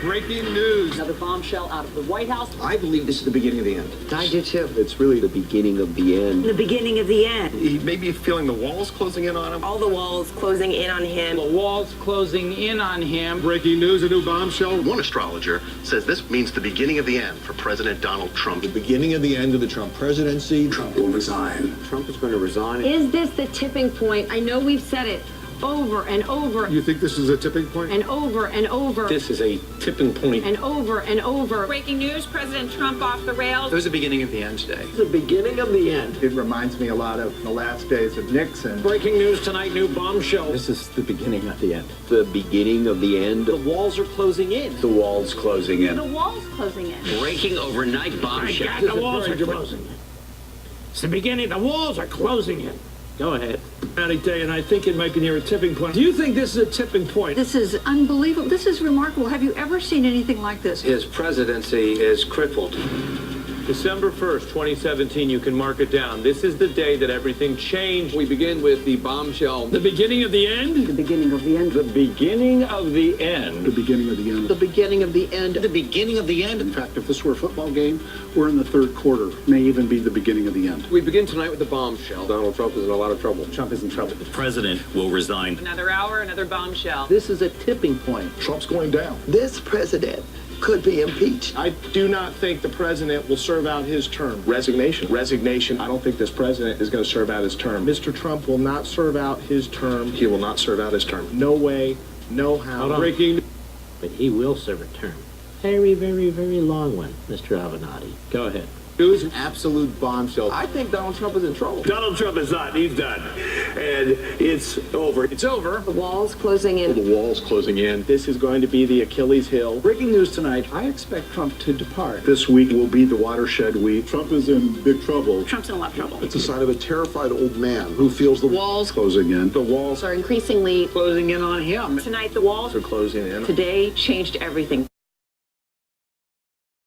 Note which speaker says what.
Speaker 1: Breaking news.
Speaker 2: Another bombshell out of the White House.
Speaker 1: I believe this is the beginning of the end.
Speaker 2: I do too.
Speaker 3: It's really the beginning of the end.
Speaker 4: The beginning of the end.
Speaker 1: He may be feeling the walls closing in on him.
Speaker 5: All the walls closing in on him.
Speaker 6: The walls closing in on him.
Speaker 1: Breaking news, a new bombshell.
Speaker 7: One astrologer says this means the beginning of the end for President Donald Trump.
Speaker 8: The beginning of the end of the Trump presidency.
Speaker 1: Trump will resign.
Speaker 3: Trump is going to resign.
Speaker 4: Is this the tipping point? I know we've said it over and over
Speaker 8: You think this is a tipping point?
Speaker 4: and over and over
Speaker 3: This is a tipping point.
Speaker 4: and over and over.
Speaker 5: Breaking news, President Trump off the rails.
Speaker 1: It was the beginning of the end today.
Speaker 3: The beginning of the end.
Speaker 9: It reminds me a lot of the last days of Nixon.
Speaker 6: Breaking news tonight, new bombshell.
Speaker 3: This is the beginning of the end. The beginning of the end.
Speaker 2: The walls are closing in.
Speaker 3: The walls closing in.
Speaker 4: The wall's closing in.
Speaker 3: Breaking overnight bombshell.
Speaker 6: The walls are closing in. It's the beginning. The walls are closing in.
Speaker 3: Go ahead.
Speaker 6: Patty Day, and I think it might be near a tipping point. Do you think this is a tipping point?
Speaker 4: This is unbelievable. This is remarkable. Have you ever seen anything like this?
Speaker 3: His presidency is crippled.
Speaker 10: December 1st, 2017, you can mark it down. This is the day that everything changed.
Speaker 3: We begin with the bombshell.
Speaker 6: The beginning of the end?
Speaker 2: The beginning of the end.
Speaker 10: The beginning of the end.
Speaker 8: The beginning of the end.
Speaker 2: The beginning of the end.
Speaker 3: The beginning of the end.
Speaker 8: In fact, if this were a football game, we're in the third quarter. May even be the beginning of the end.
Speaker 3: We begin tonight with the bombshell. Donald Trump is in a lot of trouble.
Speaker 9: Trump is in trouble.
Speaker 11: The president will resign.
Speaker 5: Another hour, another bombshell.
Speaker 2: This is a tipping point.
Speaker 8: Trump's going down.
Speaker 3: This president could be impeached.
Speaker 1: I do not think the president will serve out his term. Resignation. I don't think this president is going to serve out his term. Mr. Trump will not serve out his term. He will not serve out his term. No way, no how. Breaking
Speaker 12: But he will serve a term. Very, very, very long one, Mr. Avenatti. Go ahead.
Speaker 1: news.
Speaker 3: Absolute bombshell. I think Donald Trump is in trouble.
Speaker 10: Donald Trump is not. He's done. And it's over.
Speaker 6: It's over.
Speaker 4: The wall's closing in.
Speaker 7: The walls closing in.
Speaker 1: This is going to be the Achilles heel.
Speaker 9: Breaking news tonight. I expect Trump to depart.
Speaker 8: This week will be the watershed week. Trump is in big trouble.
Speaker 5: Trump's in a lot of trouble.
Speaker 8: It's a sign of a terrified old man who feels the
Speaker 2: Walls
Speaker 8: closing in.
Speaker 1: The walls
Speaker 4: Are increasingly
Speaker 6: Closing in on him.
Speaker 5: Tonight, the walls
Speaker 1: are closing in.
Speaker 5: today changed everything.